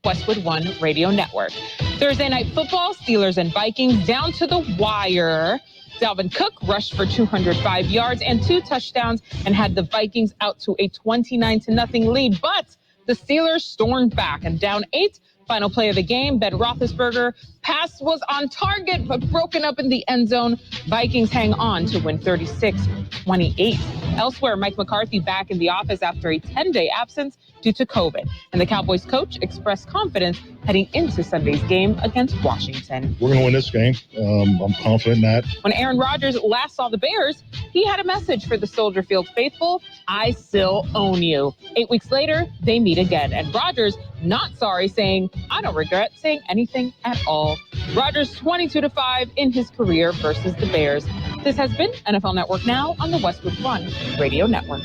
Westwood One Radio Network. Thursday night football, Steelers and Vikings down to the wire. Dalvin Cook rushed for 205 yards and 2 touchdowns and had the Vikings out to a 29-0 lead. But the Steelers stormed back and down 8. Final play of the game, Ben Roethlisberger pass was on target but broken up in the end zone. Vikings hang on to win 36-28. Elsewhere, Mike McCarthy back in the office after a 10-day absence due to COVID. And the Cowboys coach expressed confidence heading into Sunday's game against Washington. We're going to win this game. I'm confident in that. When Aaron Rodgers last saw the Bears, he had a message for the Soldier Field faithful: I still own you. 8 weeks later, they meet again. And Rodgers, not sorry, saying, I don't regret saying anything at all. Rodgers 22-5 in his career versus the Bears. This has been NFL Network Now on the Westwood One Radio Network.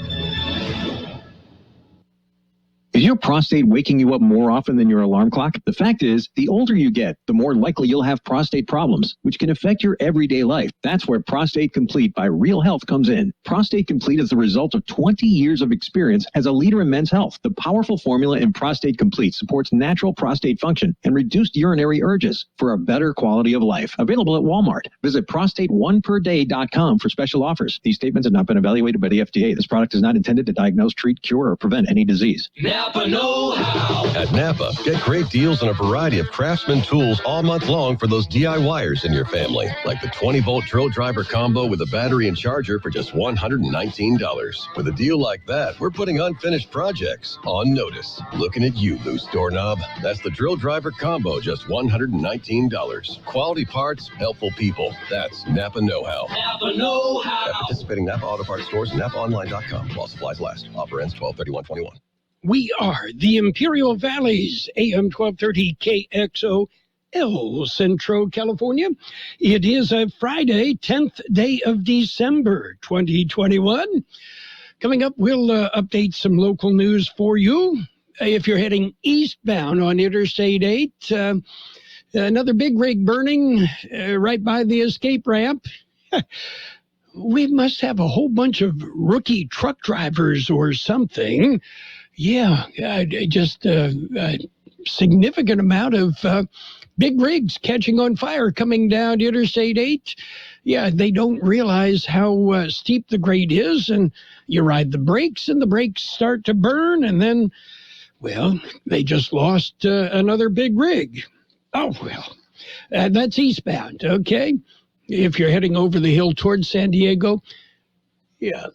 Is your prostate waking you up more often than your alarm clock? The fact is, the older you get, the more likely you'll have prostate problems, which can affect your everyday life. That's where Prostate Complete by Real Health comes in. Prostate Complete is the result of 20 years of experience as a leader in men's health. The powerful formula in Prostate Complete supports natural prostate function and reduced urinary urges for a better quality of life. Available at Walmart. Visit prostateoneperday.com for special offers. These statements have not been evaluated by the FDA. This product is not intended to diagnose, treat, cure, or prevent any disease. Napa know-how. At Napa, get great deals on a variety of Craftsman tools all month long for those DIYers in your family, like the 20-volt drill driver combo with a battery and charger for just $119. With a deal like that, we're putting unfinished projects on notice. Looking at you, loose doorknob. That's the drill driver combo, just $119. Quality parts, helpful people. That's Napa know-how. Napa know-how. At participating Napa Auto Parts stores and NapaOnline.com. While supplies last. Offer ends 12/31/21. We are the Imperial Valley's AM 1230 KXO, El Centro, California. It is a Friday, 10th day of December, 2021. Coming up, we'll update some local news for you. If you're heading eastbound on Interstate 8, another big rig burning right by the escape ramp. We must have a whole bunch of rookie truck drivers or something. Yeah, just a significant amount of big rigs catching on fire coming down Interstate 8. Yeah, they don't realize how steep the grade is, and you ride the brakes, and the brakes start to burn, and then, well, they just lost another big rig. Oh, well, that's eastbound, okay? If you're heading over the hill towards San Diego, yeah,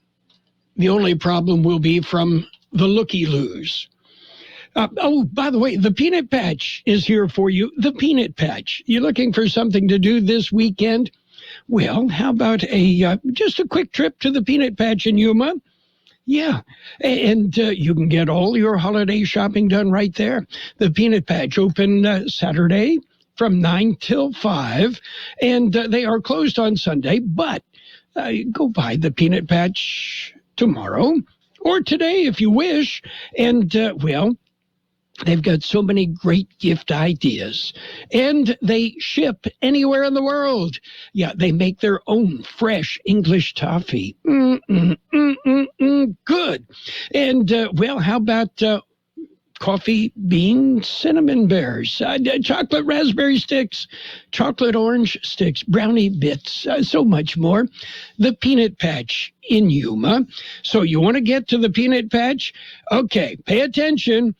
the only problem will be from the looky-loos. By the way, the Peanut Patch is here for you. The Peanut Patch. You looking for something to do this weekend? Well, how about just a quick trip to the Peanut Patch in Yuma? Yeah, and you can get all your holiday shopping done right there. The Peanut Patch open Saturday from 9 till 5, and they are closed on Sunday, but go by the Peanut Patch tomorrow or today if you wish. And, well, they've got so many great gift ideas. And they ship anywhere in the world. Yeah, they make their own fresh English toffee. Good. And, well, how about coffee bean cinnamon bears, chocolate raspberry sticks, chocolate orange sticks, brownie bits, so much more. The Peanut Patch in Yuma. So you want to get to the Peanut Patch? Okay, pay attention.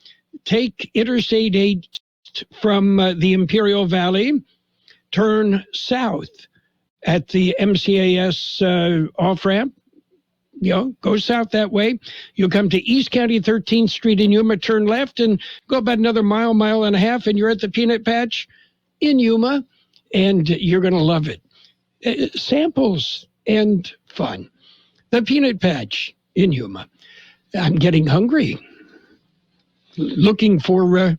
Take Interstate 8 from the Imperial Valley, turn south at the MCAS off-ramp. You know, go south that way. You'll come to East County 13th Street in Yuma, turn left, and go about another mile and a half, and you're at the Peanut Patch in Yuma, and you're going to love it. Samples and fun. The Peanut Patch in Yuma. I'm getting hungry. Looking for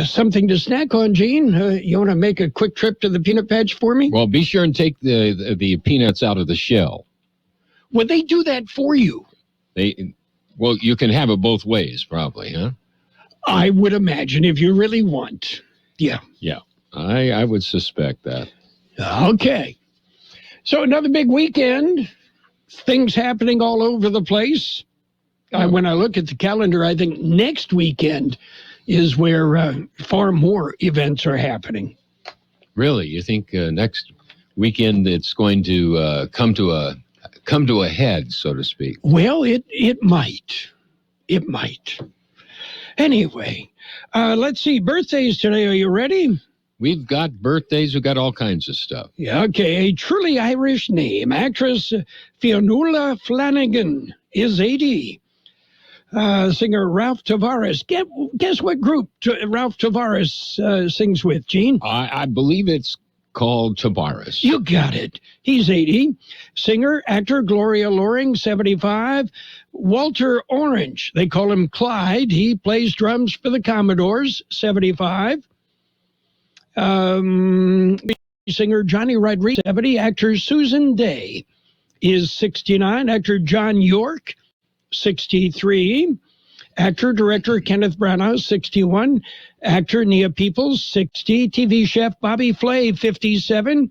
something to snack on, Gene. You want to make a quick trip to the Peanut Patch for me? Well, be sure and take the peanuts out of the shell. Would they do that for you? Well, you can have it both ways, probably, huh? I would imagine if you really want. Yeah. Yeah, I would suspect that. Okay. So another big weekend. Things happening all over the place. When I look at the calendar, I think next weekend is where far more events are happening. Really? You think next weekend it's going to come to a head, so to speak? Well, it might. It might. Anyway, let's see. Birthdays today. Are you ready? We've got birthdays. We've got all kinds of stuff. Yeah, okay. A truly Irish name. Actress Fionnuala Flanagan is 80. Singer Ralph Tavares. Guess what group Ralph Tavares sings with, Gene? I believe it's called Tavares. You got it. He's 80. Singer, actor Gloria Loring, 75. Walter Orange, they call him Clyde. He plays drums for the Commodores, 75. Singer Johnny Rodriguez, 70. Actor Susan Day is 69. Actor John York, 63. Actor, director Kenneth Branagh, 61. Actor Nia Peoples, 60. TV chef Bobby Flay, 57.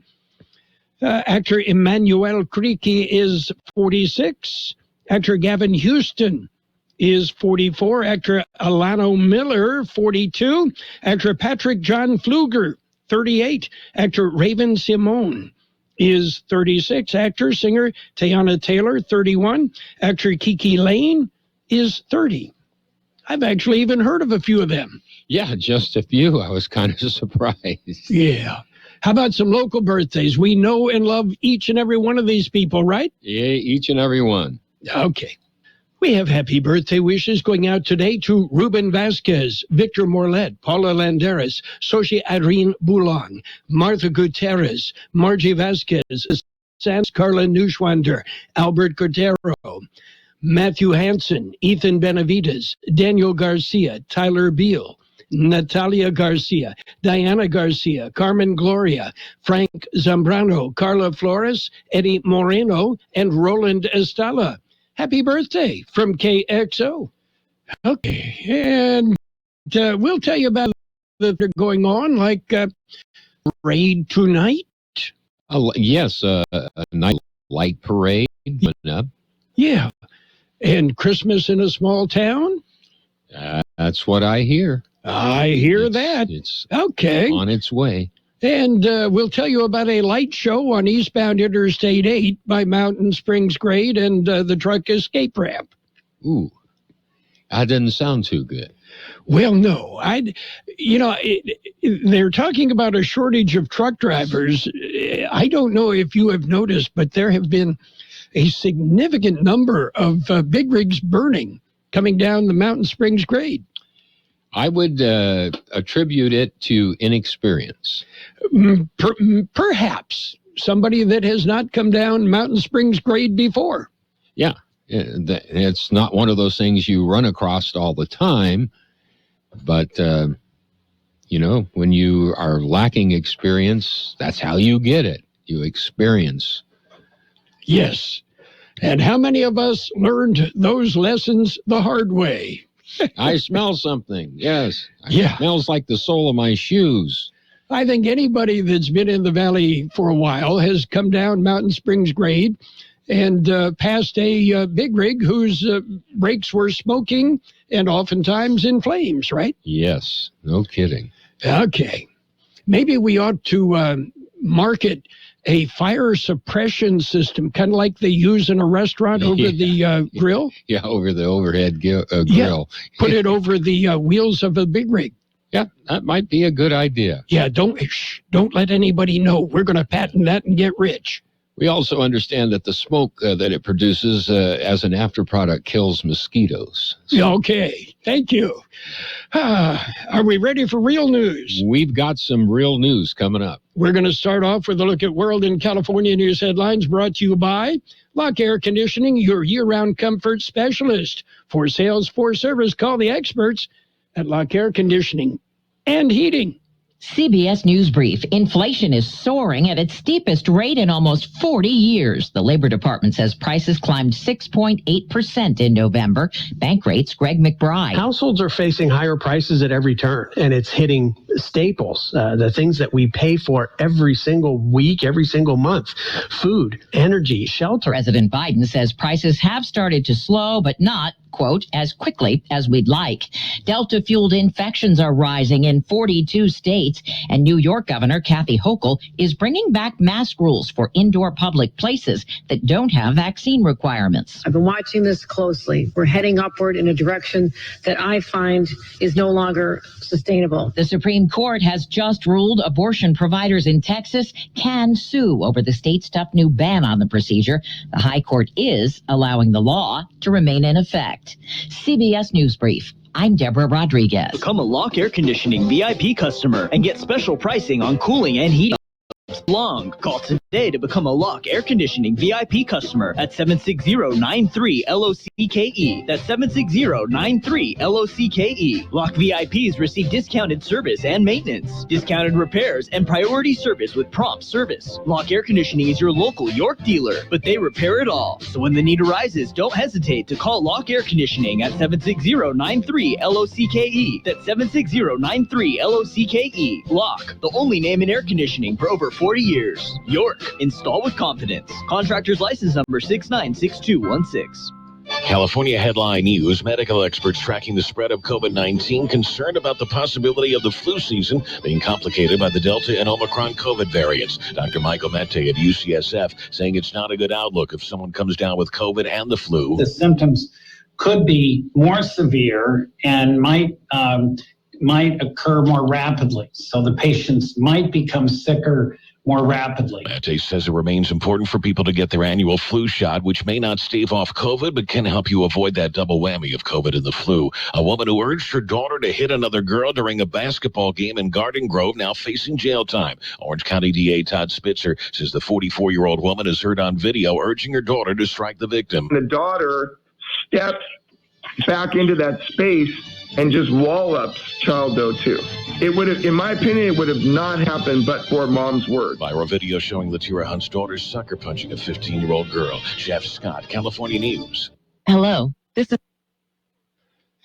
Actor Emmanuel Creaky is 46. Actor Gavin Houston is 44. Actor Alano Miller, 42. Actor Patrick John Pfluger, 38. Actor Raven Simone is 36. Actor, singer Teyana Taylor, 31. Actor Kiki Lane is 30. I've actually even heard of a few of them. Yeah, just a few. I was kind of surprised. Yeah. How about some local birthdays? We know and love each and every one of these people, right? Yeah, each and every one. Okay. We have happy birthday wishes going out today to Ruben Vasquez, Victor Morlet, Paula Landeras, Sochi Irene Boulon, Martha Gutierrez, Margie Vasquez, Sans Carla Neuschwander, Albert Cordero, Matthew Hansen, Ethan Benavides, Daniel Garcia, Tyler Beal, Natalia Garcia, Diana Garcia, Carmen Gloria, Frank Zambrano, Carla Flores, Eddie Moreno, and Roland Estala. Happy birthday from KXO. Okay, and we'll tell you about that they're going on, like parade tonight. Yes, a night light parade coming up. Yeah, and Christmas in a small town. That's what I hear. I hear that. It's okay. On its way. And we'll tell you about a light show on eastbound Interstate 8 by Mountain Springs Grade and the truck escape ramp. Ooh, that doesn't sound too good. Well, no. They're talking about a shortage of truck drivers. I don't know if you have noticed, but there have been a significant number of big rigs burning coming down the Mountain Springs Grade. I would attribute it to inexperience. Perhaps somebody that has not come down Mountain Springs Grade before. Yeah, it's not one of those things you run across all the time, but, when you are lacking experience, that's how you get it. You experience. Yes. And how many of us learned those lessons the hard way? I smell something. Yes. Yeah. It smells like the sole of my shoes. I think anybody that's been in the valley for a while has come down Mountain Springs Grade and passed a big rig whose brakes were smoking and oftentimes in flames, right? Yes. No kidding. Okay. Maybe we ought to market a fire suppression system, kind of like they use in a restaurant over the grill. Yeah, over the overhead grill. Yeah, put it over the wheels of a big rig. Yeah, that might be a good idea. Yeah, don't let anybody know. We're going to patent that and get rich. We also understand that the smoke that it produces as an afterproduct kills mosquitoes. So. Okay, thank you. Are we ready for real news? We've got some real news coming up. We're going to start off with a look at World and California news headlines brought to you by Lock Air Conditioning, your year-round comfort specialist. For sales, for service, call the experts at Lock Air Conditioning and Heating. CBS News Brief. Inflation is soaring at its steepest rate in almost 40 years. The Labor Department says prices climbed 6.8% in November. Bank rates, Greg McBride. Households are facing higher prices at every turn, and it's hitting staples, the things that we pay for every single week, every single month. Food, energy, shelter. President Biden says prices have started to slow, but not quote, as quickly as we'd like. Delta-fueled infections are rising in 42 states, and New York Governor Kathy Hochul is bringing back mask rules for indoor public places that don't have vaccine requirements. I've been watching this closely. We're heading upward in a direction that I find is no longer sustainable. The Supreme Court has just ruled abortion providers in Texas can sue over the state's tough new ban on the procedure. The High Court is allowing the law to remain in effect. CBS News Brief. I'm Deborah Rodriguez. Become a Lock Air Conditioning VIP customer and get special pricing on cooling and heating. Long. Call today to become a Lock Air Conditioning VIP customer at 760-93-LOCKE. That's 760-93-LOCKE. Lock VIPs receive discounted service and maintenance, discounted repairs, and priority service with prompt service. Lock Air Conditioning is your local York dealer, but they repair it all. So when the need arises, don't hesitate to call Lock Air Conditioning at 760-93-LOCKE. That's 760-93-LOCKE. Lock, the only name in air conditioning for over 40 years. York, install with confidence. Contractor's license number 696216. California headline news: medical experts tracking the spread of COVID-19, concerned about the possibility of the flu season being complicated by the Delta and Omicron COVID variants. Dr. Michael Mette at UCSF saying it's not a good outlook if someone comes down with COVID and the flu. The symptoms could be more severe and might occur more rapidly. So the patients might become sicker more rapidly. Mette says it remains important for people to get their annual flu shot, which may not stave off COVID, but can help you avoid that double whammy of COVID and the flu. A woman who urged her daughter to hit another girl during a basketball game in Garden Grove now facing jail time. Orange County DA Todd Spitzer says the 44-year-old woman is heard on video urging her daughter to strike the victim. The daughter steps back into that space and just wallops Child Doe 2. It would have, in my opinion, it would have not happened but for mom's word. Viral video showing Latira Hunt's daughter sucker punching a 15-year-old girl. Jeff Scott, California News. Hello, this is...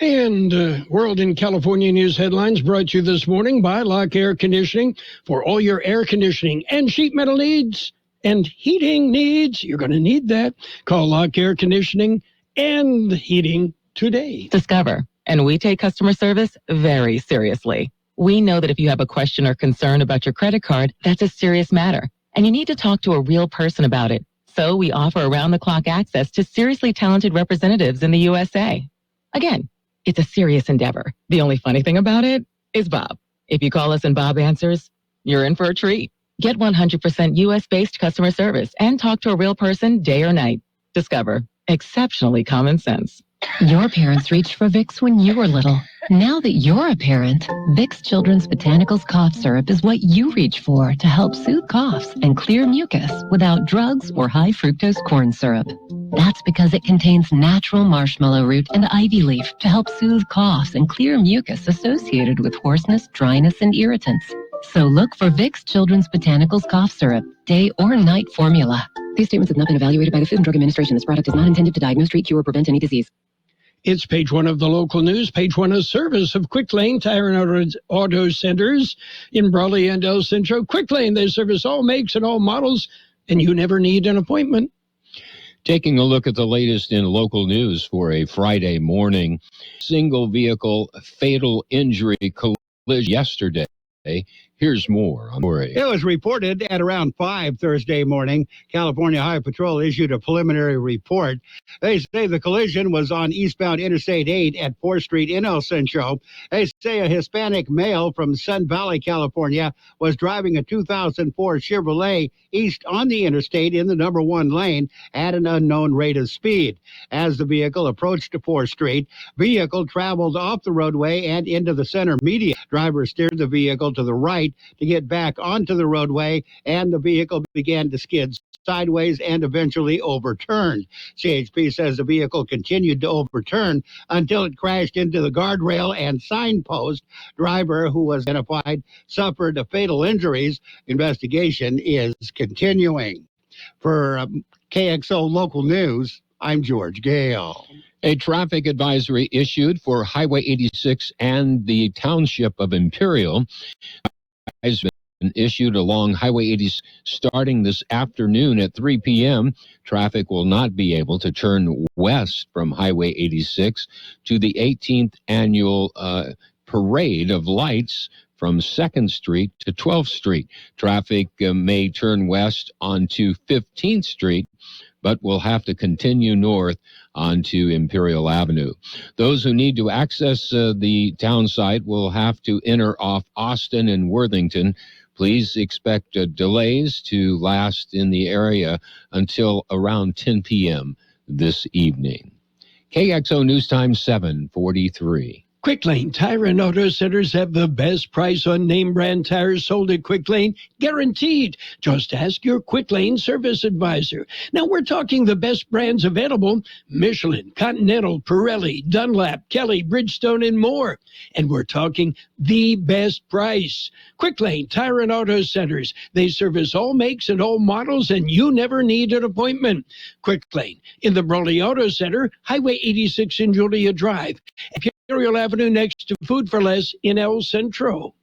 And World in California News headlines brought to you this morning by Lock Air Conditioning. For all your air conditioning and sheet metal needs and heating needs, you're going to need that. Call Lock Air Conditioning and Heating today. Discover. And we take customer service very seriously. We know that if you have a question or concern about your credit card, that's a serious matter, and you need to talk to a real person about it. So we offer around-the-clock access to seriously talented representatives in the USA. Again, it's a serious endeavor. The only funny thing about it is Bob. If you call us and Bob answers, you're in for a treat. Get 100% U.S.-based customer service and talk to a real person day or night. Discover. Exceptionally common sense. Your parents reached for Vicks when you were little. Now that you're a parent, Vicks Children's Botanicals Cough Syrup is what you reach for to help soothe coughs and clear mucus without drugs or high fructose corn syrup. That's because it contains natural marshmallow root and ivy leaf to help soothe coughs and clear mucus associated with hoarseness, dryness, and irritants. So look for Vicks Children's Botanicals Cough Syrup, day or night formula. These statements have not been evaluated by the Food and Drug Administration. This product is not intended to diagnose, treat, cure, or prevent any disease. It's page one of the local news, page one of service of Quick Lane Tire and Auto Centers in Brawley and El Centro. Quick Lane, they service all makes and all models, and you never need an appointment. Taking a look at the latest in local news for a Friday morning. Single vehicle fatal injury collision yesterday. Here's more on Worry. It was reported at around 5 Thursday morning. California Highway Patrol issued a preliminary report. They say the collision was on eastbound Interstate 8 at 4th Street in El Centro. They say a Hispanic male from Sun Valley, California, was driving a 2004 Chevrolet east on the interstate in the number 1 lane at an unknown rate of speed. As the vehicle approached 4th Street, vehicle traveled off the roadway and into the center median. Driver steered the vehicle to the right to get back onto the roadway, and the vehicle began to skid sideways and eventually overturned. CHP says the vehicle continued to overturn until it crashed into the guardrail and signpost. Driver, who was identified, suffered fatal injuries. Investigation is continuing. For KXO Local News, I'm George Gale. A traffic advisory issued for Highway 86 and the township of Imperial. issued along Highway 80 starting this afternoon at 3 p.m. Traffic will not be able to turn west from Highway 86 to the 18th annual Parade of Lights from 2nd Street to 12th Street. Traffic may turn west onto 15th Street, but will have to continue north onto Imperial Avenue. Those who need to access the town site will have to enter off Austin and Worthington. Please expect delays to last in the area until around 10 p.m. this evening. KXO News Time 7:43. Quick Lane Tire and Auto Centers have the best price on name brand tires sold at Quick Lane, guaranteed. Just ask your Quick Lane service advisor. Now we're talking the best brands available: Michelin, Continental, Pirelli, Dunlap, Kelly, Bridgestone, and more. And we're talking the best price. Quick Lane Tire and Auto Centers. They service all makes and all models, and you never need an appointment. Quick Lane in the Brawley Auto Center, Highway 86 in Julia Drive. Imperial Avenue next to Food for Less in El Centro.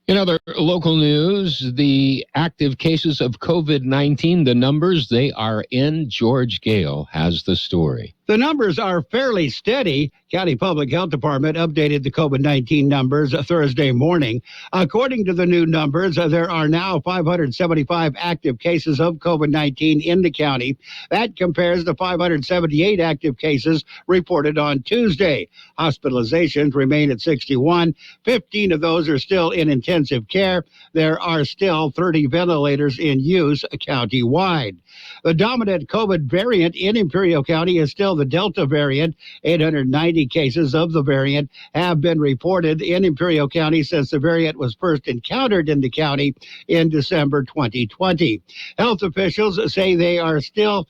In other local news, the active cases of COVID-19, the numbers, they are in. George Gale has the story. The numbers are fairly steady. County Public Health Department updated the COVID-19 numbers Thursday morning. According to the new numbers, there are now 575 active cases of COVID-19 in the county. That compares to 578 active cases reported on Tuesday. Hospitalizations remain at 61. 15 of those are still in intensive care. There are still 30 ventilators in use countywide. The dominant COVID variant in Imperial County is still the Delta variant. 890 cases of the variant have been reported in Imperial County since the variant was first encountered in the county in December 2020. Health officials say there still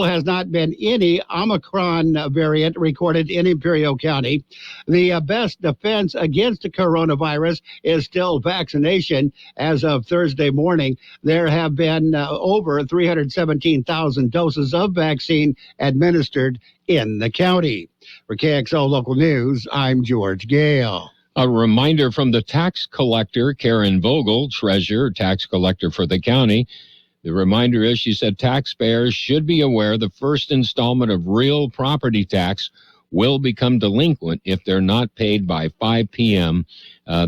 has not been any Omicron variant recorded in Imperial County. The best defense against the coronavirus is still vaccination. As of Thursday morning, there have been over 317,000 doses of vaccine administered in the county. For KXO Local News, I'm George Gale. A reminder from the tax collector, Karen Vogel, treasurer, tax collector for the county. The reminder is, she said, taxpayers should be aware the first installment of real property tax will become delinquent if they're not paid by 5 p.m.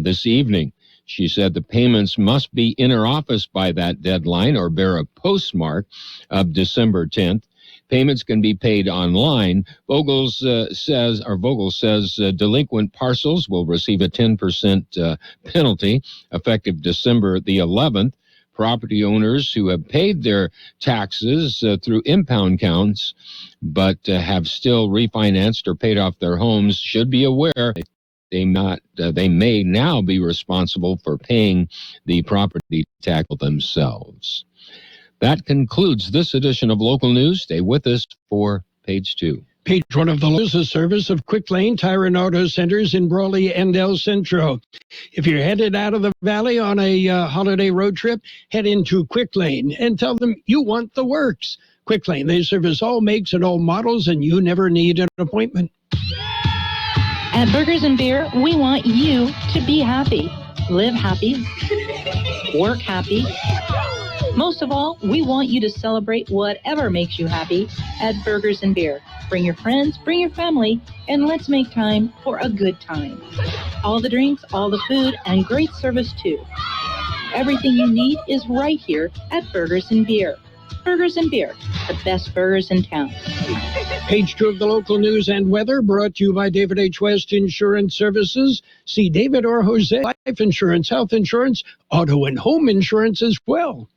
This evening. She said the payments must be in her office by that deadline or bear a postmark of December 10th. Payments can be paid online. Vogel says delinquent parcels will receive a 10% penalty effective December the 11th. Property owners who have paid their taxes through impound counts but have still refinanced or paid off their homes should be aware they may now be responsible for paying the property tax themselves. That concludes this edition of Local News. Stay with us for Page 2. Page 1 of the news, a service of Quick Lane Tire and Auto Centers in Brawley and El Centro. If you're headed out of the valley on a holiday road trip, head into Quick Lane and tell them you want the works. Quick Lane, they service all makes and all models, and you never need an appointment. At Burgers and Beer, we want you to be happy, live happy, work happy. Most of all, we want you to celebrate whatever makes you happy at Burgers and Beer. Bring your friends, bring your family, and let's make time for a good time. All the drinks, all the food, and great service too. Everything you need is right here at Burgers and Beer. Burgers and Beer, the best burgers in town. Page 2 of the local news and weather brought to you by David H. West Insurance Services. See David or Jose. Life insurance, health insurance, auto and home insurance as well.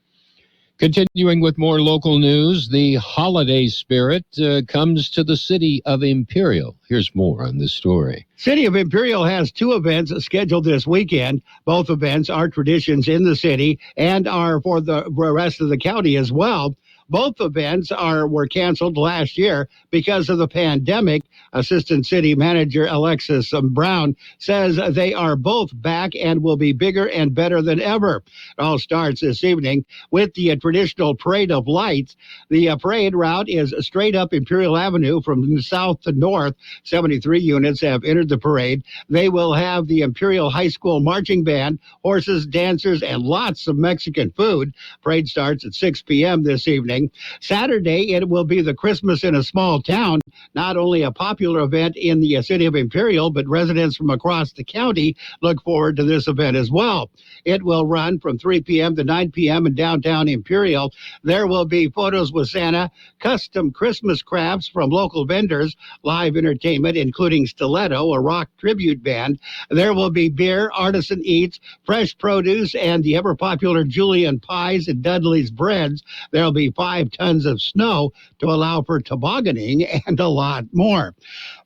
Continuing with more local news, the holiday spirit comes to the city of Imperial. Here's more on this story. City of Imperial has 2 events scheduled this weekend. Both events are traditions in the city and are for the rest of the county as well. Both events were canceled last year because of the pandemic. Assistant City Manager Alexis Brown says they are both back and will be bigger and better than ever. It all starts this evening with the traditional Parade of Lights. The parade route is straight up Imperial Avenue from south to north. 73 units have entered the parade. They will have the Imperial High School marching band, horses, dancers, and lots of Mexican food. Parade starts at 6 p.m. this evening. Saturday, it will be the Christmas in a Small Town, not only a popular event in the city of Imperial, but residents from across the county look forward to this event as well. It will run from 3 p.m. to 9 p.m. in downtown Imperial. There will be photos with Santa, custom Christmas crafts from local vendors, live entertainment, including Stiletto, a rock tribute band. There will be beer, artisan eats, fresh produce, and the ever-popular Julian pies and Dudley's breads. There will be 5 tons of snow to allow for tobogganing and a lot more.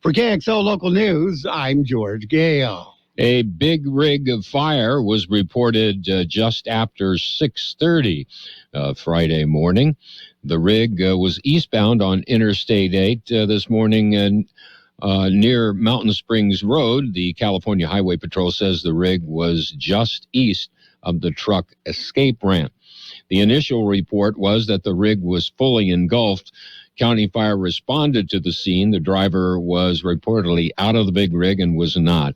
For KXO Local News, I'm George Gale. A big rig of fire was reported just after 6:30 Friday morning. The rig was eastbound on Interstate 8 this morning near Mountain Springs Road. The California Highway Patrol says the rig was just east of the truck escape ramp. The initial report was that the rig was fully engulfed. County Fire responded to the scene. The driver was reportedly out of the big rig and was not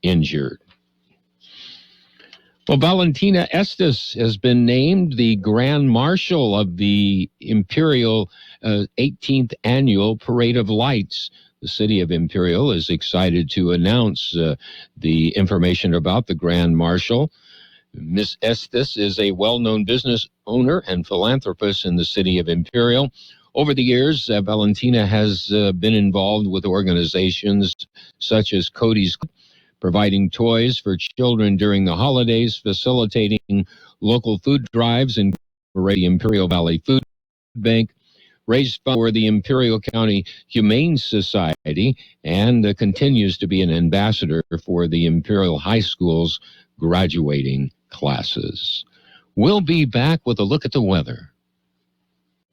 injured. Well, Valentina Estes has been named the Grand Marshal of the Imperial 18th Annual Parade of Lights. The city of Imperial is excited to announce the information about the Grand Marshal. Miss Estes is a well-known business owner and philanthropist in the city of Imperial. Over the years, Valentina has been involved with organizations such as Cody's, providing toys for children during the holidays, facilitating local food drives in the Imperial Valley Food Bank, raised funds for the Imperial County Humane Society, and continues to be an ambassador for the Imperial High School's graduating classes. We'll be back with a look at the weather.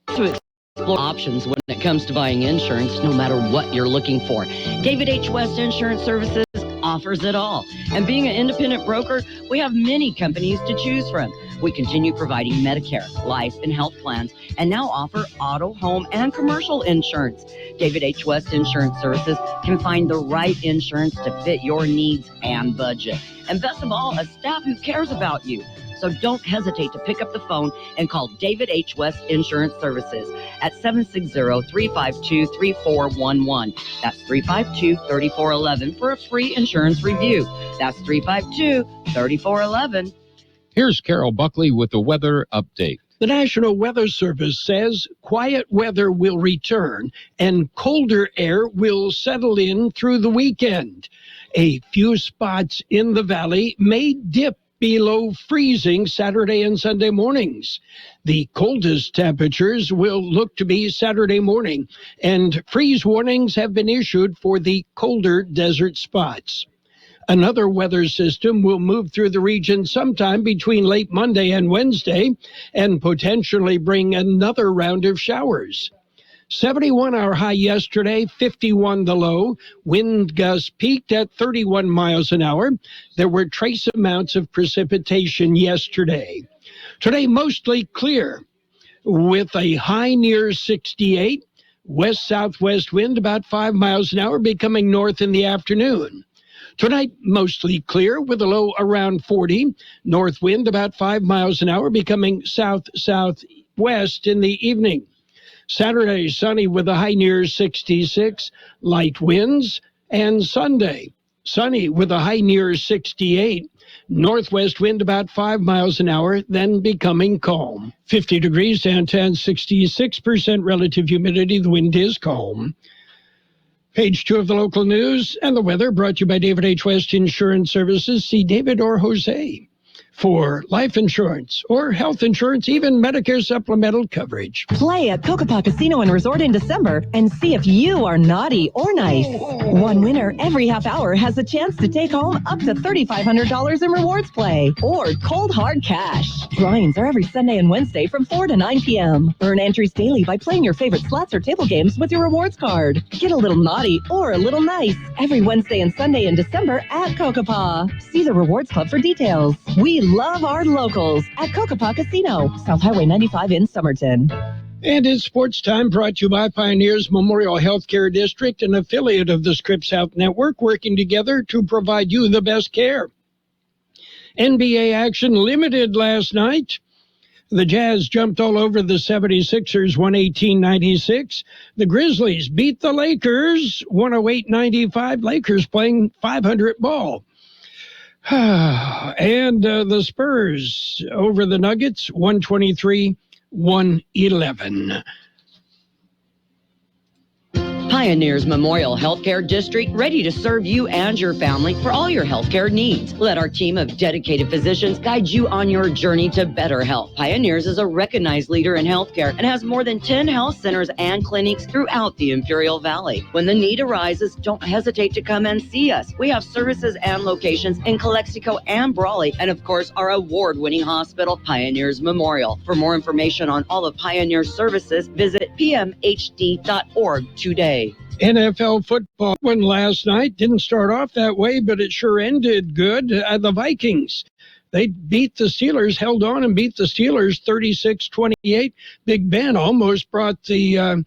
To explore options when it comes to buying insurance, no matter what you're looking for. David H. West Insurance Services offers it all. And being an independent broker, we have many companies to choose from. We continue providing Medicare, life, and health plans, and now offer auto, home, and commercial insurance. David H. West Insurance Services can find the right insurance to fit your needs and budget. And best of all, a staff who cares about you. So don't hesitate to pick up the phone and call David H. West Insurance Services at 760-352-3411. That's 352-3411 for a free insurance review. That's 352-3411. Here's Carroll Buckley with the weather update. The National Weather Service says quiet weather will return and colder air will settle in through the weekend. A few spots in the valley may dip below freezing Saturday and Sunday mornings. The coldest temperatures will look to be Saturday morning, and freeze warnings have been issued for the colder desert spots. Another weather system will move through the region sometime between late Monday and Wednesday and potentially bring another round of showers. 71 our high yesterday, 51 the low. Wind gusts peaked at 31 miles an hour. There were trace amounts of precipitation yesterday. Today, mostly clear with a high near 68. West-southwest wind about 5 miles an hour, becoming north in the afternoon. Tonight, mostly clear with a low around 40. North wind about 5 miles an hour, becoming south-southwest in the evening. Saturday, sunny with a high near 66, light winds. And Sunday, sunny with a high near 68, northwest wind about 5 miles an hour, then becoming calm. 50 degrees downtown, 66% relative humidity. The wind is calm. Page 2 of the local news and the weather brought to you by David H. West Insurance Services. See David or Jose for life insurance or health insurance, even Medicare supplemental coverage. Play at Kxo Casino and Resort in December and see if you are naughty or nice. One winner every half hour has a chance to take home up to $3,500 in rewards play or cold hard cash. Drawings are every Sunday and Wednesday from 4 to 9 p.m. Earn entries daily by playing your favorite slots or table games with your rewards card. Get a little naughty or a little nice every Wednesday and Sunday in December at Kxo. See the Rewards Club for details. We love our locals at Kxo Casino, South Highway 95 in Somerton. And it's sports time, brought to you by Pioneers Memorial Healthcare District, an affiliate of the Scripps Health Network, working together to provide you the best care. NBA action limited last night. The Jazz jumped all over the 76ers, 118-96. The Grizzlies beat the Lakers, 108-95. Lakers playing 500 ball. And the Spurs over the Nuggets, 123-111. Pioneers Memorial Healthcare District, ready to serve you and your family for all your healthcare needs. Let our team of dedicated physicians guide you on your journey to better health. Pioneers is a recognized leader in healthcare and has more than 10 health centers and clinics throughout the Imperial Valley. When the need arises, don't hesitate to come and see us. We have services and locations in Calexico and Brawley, and of course, our award-winning hospital, Pioneers Memorial. For more information on all of Pioneers services, visit pmhd.org today. NFL football win last night. Didn't start off that way, but it sure ended good. The Vikings, they beat the Steelers, held on and beat the Steelers 36-28. Big Ben almost brought the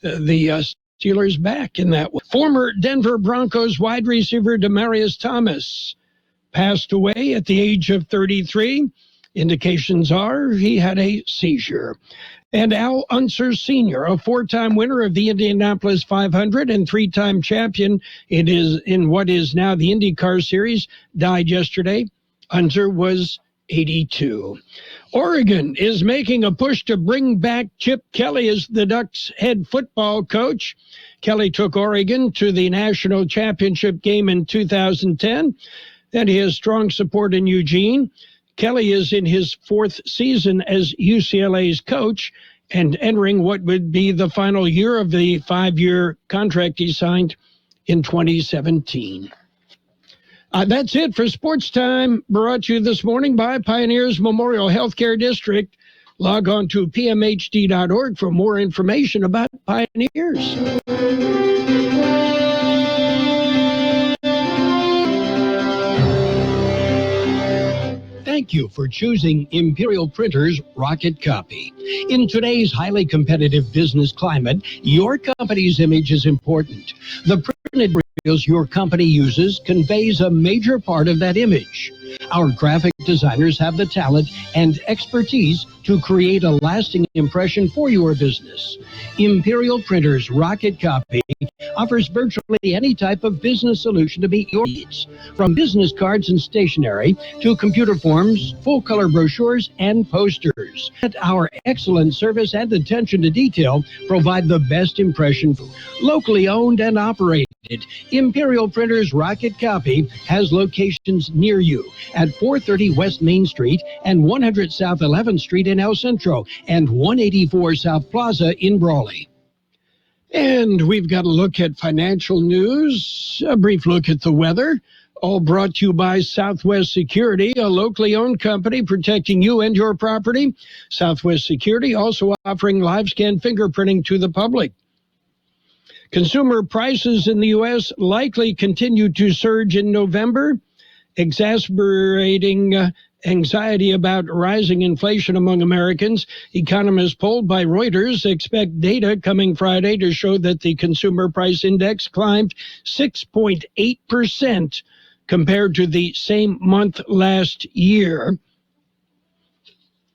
Steelers back in that one. Former Denver Broncos wide receiver Demaryius Thomas passed away at the age of 33. Indications are he had a seizure. And Al Unser Sr., a four-time winner of the Indianapolis 500 and three-time champion, it is in what is now the IndyCar Series, died yesterday. Unser was 82. Oregon is making a push to bring back Chip Kelly as the Ducks' head football coach. Kelly took Oregon to the national championship game in 2010, and he has strong support in Eugene. Kelly is in his fourth season as UCLA's coach and entering what would be the final year of the 5-year contract he signed in 2017. That's it for Sports Time, brought to you this morning by Pioneers Memorial Healthcare District. Log on to pmhd.org for more information about Pioneers. Thank you for choosing Imperial Printers Rocket Copy. In today's highly competitive business climate, your company's image is important. The printed materials your company uses conveys a major part of that image. Our graphic designers have the talent and expertise to create a lasting impression for your business. Imperial Printers Rocket Copy offers virtually any type of business solution to meet your needs, from business cards and stationery to computer forms, full-color brochures, and posters. Our excellent service and attention to detail provide the best impression. Locally owned and operated, Imperial Printers Rocket Copy has locations near you at 430 West Main Street and 100 South 11th Street in El Centro and 184 South Plaza in Brawley. And we've got a look at financial news, a brief look at the weather, all brought to you by Southwest Security, a locally owned company protecting you and your property. Southwest Security also offering live scan fingerprinting to the public. Consumer prices in the U.S. likely continue to surge in November, exacerbating anxiety about rising inflation among Americans. Economists polled by Reuters expect data coming Friday to show that the consumer price index climbed 6.8% compared to the same month last year.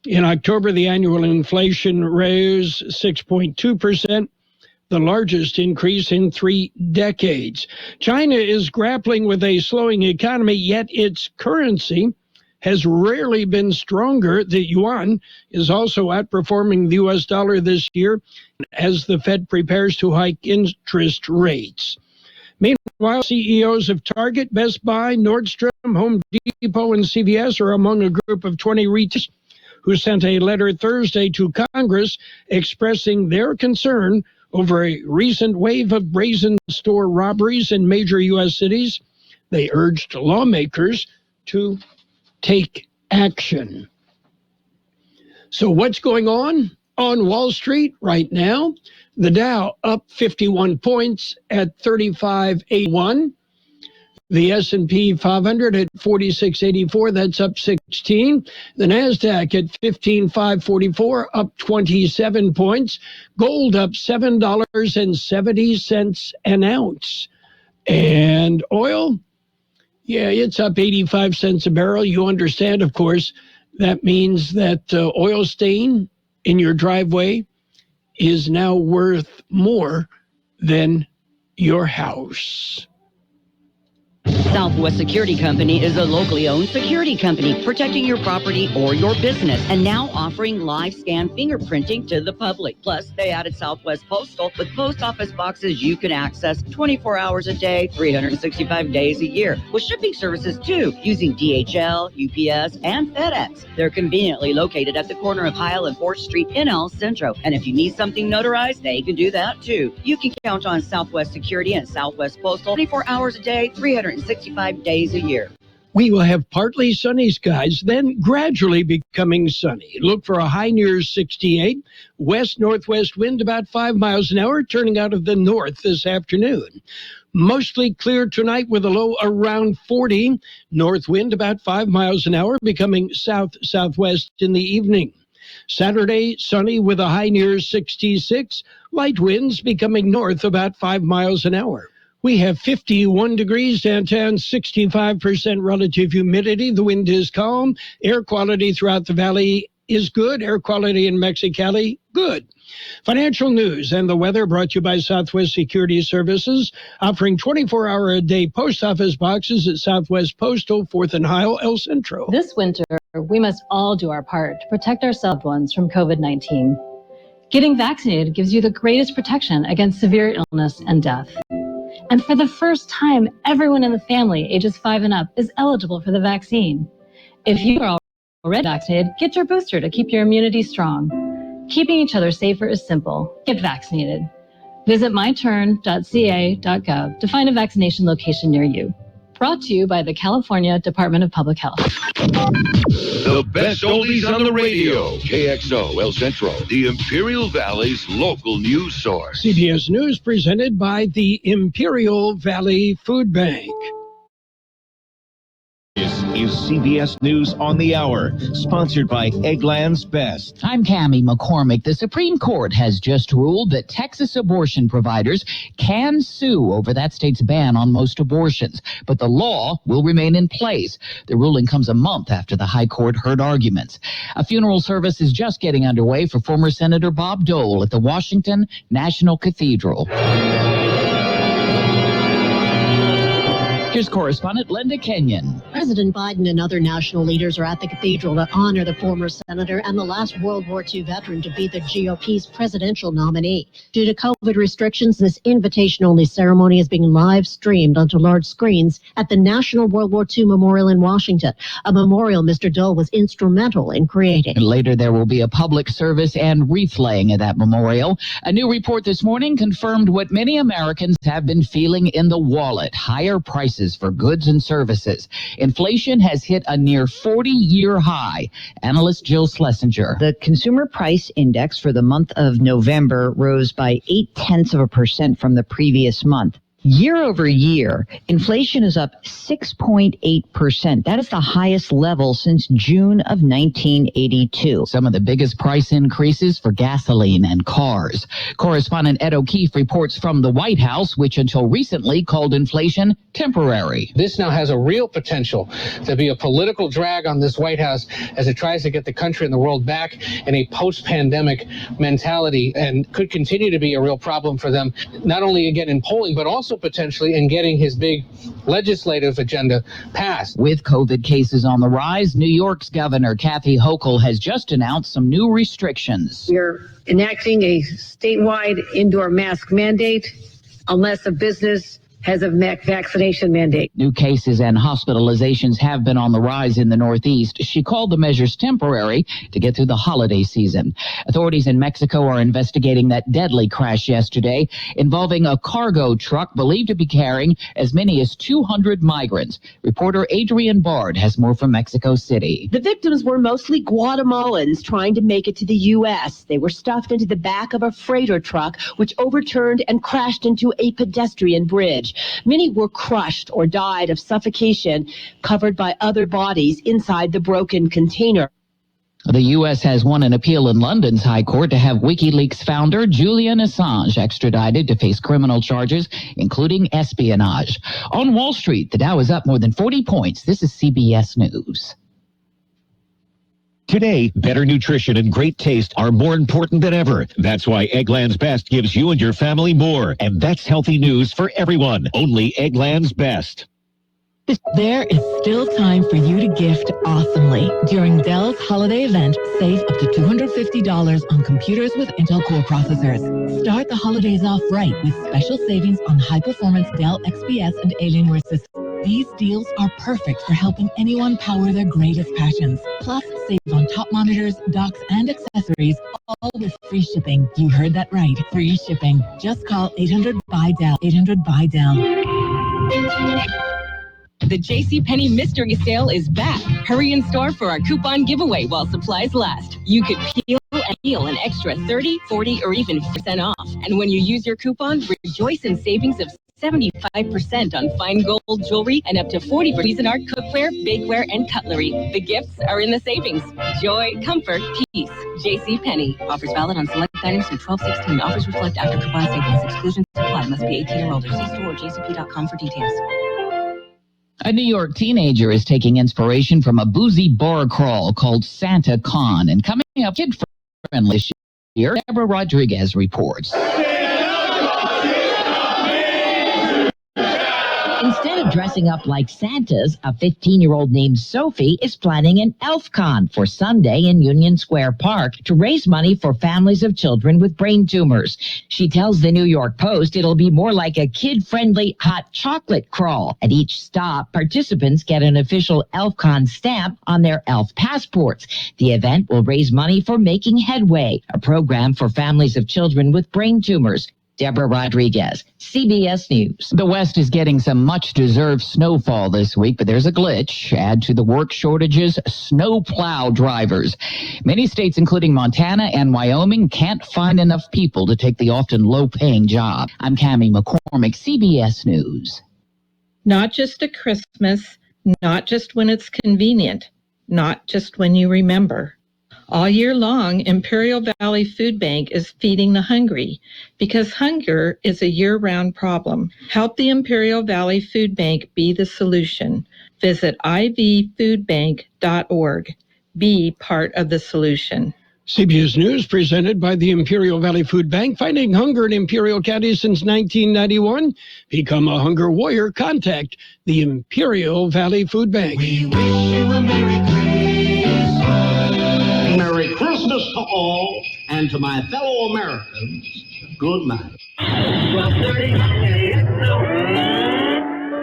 In October, the annual inflation rose 6.2%. The largest increase in 3 decades. China is grappling with a slowing economy, yet its currency has rarely been stronger. The yuan is also outperforming the U.S. dollar this year as the Fed prepares to hike interest rates. Meanwhile, CEOs of Target, Best Buy, Nordstrom, Home Depot, and CVS are among a group of 20 retailers who sent a letter Thursday to Congress expressing their concern over a recent wave of brazen store robberies in major U.S. cities. They urged lawmakers to take action. So what's going on Wall Street right now? The Dow up 51 points at 3581. The S&P 500 at 4684, that's up 16. The NASDAQ at 15544, up 27 points. Gold up $7.70 an ounce. And oil, yeah, it's up 85 cents a barrel. You understand, of course, that means that oil stain in your driveway is now worth more than your house. Southwest Security Company is a locally owned security company protecting your property or your business and now offering live scan fingerprinting to the public. Plus, they added Southwest Postal with post office boxes you can access 24 hours a day, 365 days a year, with shipping services too, using DHL, UPS, and FedEx. They're conveniently located at the corner of Heil and 4th Street in El Centro. And if you need something notarized, they can do that too. You can count on Southwest Security and Southwest Postal 24 hours a day, 365 days a year. We will have partly sunny skies, then gradually becoming sunny. Look for a high near 68. West-northwest wind about 5 miles an hour, turning out of the north this afternoon. Mostly clear tonight with a low around 40. North wind about 5 miles an hour, becoming south-southwest in the evening. Saturday, sunny with a high near 66. Light winds becoming north about 5 miles an hour. We have 51 degrees downtown, 65% relative humidity. The wind is calm. Air quality throughout the valley is good. Air quality in Mexicali, good. Financial news and the weather brought to you by Southwest Security Services, offering 24-hour-a-day post office boxes at Southwest Postal, 4th and Heil, El Centro. This winter, we must all do our part to protect our loved ones from COVID-19. Getting vaccinated gives you the greatest protection against severe illness and death. And for the first time, everyone in the family ages 5 and up is eligible for the vaccine. If you are already vaccinated, get your booster to keep your immunity strong. Keeping each other safer is simple. Get vaccinated. Visit myturn.ca.gov to find a vaccination location near you. Brought to you by the California Department of Public Health. The best oldies on the radio. KXO El Centro, the Imperial Valley's local news source. CBS News presented by the Imperial Valley Food Bank. This is CBS News on the Hour, sponsored by Eggland's Best. I'm Cammie McCormick. The Supreme Court has just ruled that Texas abortion providers can sue over that state's ban on most abortions, but the law will remain in place. The ruling comes a month after the High Court heard arguments. A funeral service is just getting underway for former Senator Bob Dole at the Washington National Cathedral. Here's correspondent Linda Kenyon. President Biden and other national leaders are at the cathedral to honor the former senator and the last World War II veteran to be the GOP's presidential nominee. Due to COVID restrictions, this invitation-only ceremony is being live streamed onto large screens at the National World War II Memorial in Washington, a memorial Mr. Dole was instrumental in creating. And later there will be a public service and wreath laying at that memorial. A new report this morning confirmed what many Americans have been feeling in the wallet: higher prices for goods and services. Inflation has hit a near 40-year high. Analyst Jill Schlesinger. The Consumer Price Index for the month of November rose by 0.8% from the previous month. Year over year, inflation is up 6.8%. That is the highest level since June of 1982. Some of the biggest price increases for gasoline and cars. Correspondent Ed O'Keefe reports from the White House, which until recently called inflation temporary. This now has a real potential to be a political drag on this White House as it tries to get the country and the world back in a post-pandemic mentality, and could continue to be a real problem for them, not only again in polling, but also potentially in getting his big legislative agenda passed. With COVID cases on the rise, New York's Governor Kathy Hochul has just announced some new restrictions. We're enacting a statewide indoor mask mandate unless a business has a vaccination mandate. New cases and hospitalizations have been on the rise in the Northeast. She called the measures temporary to get through the holiday season. Authorities in Mexico are investigating that deadly crash yesterday involving a cargo truck believed to be carrying as many as 200 migrants. Reporter Adrian Bard has more from Mexico City. The victims were mostly Guatemalans trying to make it to the U.S. They were stuffed into the back of a freighter truck, which overturned and crashed into a pedestrian bridge. Many were crushed or died of suffocation, covered by other bodies inside the broken container. The U.S. has won an appeal in London's High Court to have WikiLeaks founder Julian Assange extradited to face criminal charges, including espionage. On Wall Street, the Dow is up more than 40 points. This is CBS News. Today, better nutrition and great taste are more important than ever. That's why Eggland's Best gives you and your family more. And that's healthy news for everyone. Only Eggland's Best. There is still time for you to gift awesomely. During Dell's holiday event, save up to $250 on computers with Intel Core processors. Start the holidays off right with special savings on high-performance Dell XPS and Alienware systems. These deals are perfect for helping anyone power their greatest passions. Plus, save on top monitors, docks, and accessories, all with free shipping. You heard that right, free shipping. Just call 800-BUY-DELL, 800-BUY-DELL. The JCPenney Mystery Sale is back. Hurry in store for our coupon giveaway while supplies last. You could peel and peel an extra 30, 40, or even 50% off. And when you use your coupon, rejoice in savings of 75% on fine gold jewelry and up to 40% in art cookware, bakeware, and cutlery. The gifts are in the savings. Joy, comfort, peace. JCPenney. Offers valid on select items through 12/16. Offers reflect after coupon savings. Exclusions apply. Must be 18 or older. See store or jcp.com for details. A New York teenager is taking inspiration from a boozy bar crawl called Santa Con and coming up kid-friendly this year. Deborah Rodriguez reports. Instead of dressing up like Santas, a 15-year-old named Sophie is planning an ElfCon for Sunday in Union Square Park to raise money for families of children with brain tumors. She tells the New York Post it'll be more like a kid-friendly hot chocolate crawl. At each stop, participants get an official ElfCon stamp on their ELF passports. The event will raise money for Making Headway, a program for families of children with brain tumors. Deborah Rodriguez, CBS News. The West is getting some much-deserved snowfall this week, but there's a glitch. Add to the work shortages, snow plow drivers. Many states, including Montana and Wyoming, can't find enough people to take the often low-paying job. I'm Cammie McCormick, CBS News. Not just at Christmas, not just when it's convenient, not just when you remember. All year long, Imperial Valley Food Bank is feeding the hungry because hunger is a year-round problem. Help the Imperial Valley Food Bank be the solution. Visit ivfoodbank.org. Be part of the solution. CBS News presented by the Imperial Valley Food Bank, fighting hunger in Imperial County since 1991. Become a hunger warrior. Contact the Imperial Valley Food Bank. We wish you a Merry Christmas. Merry Christmas to all, and to my fellow Americans, good night. 12:30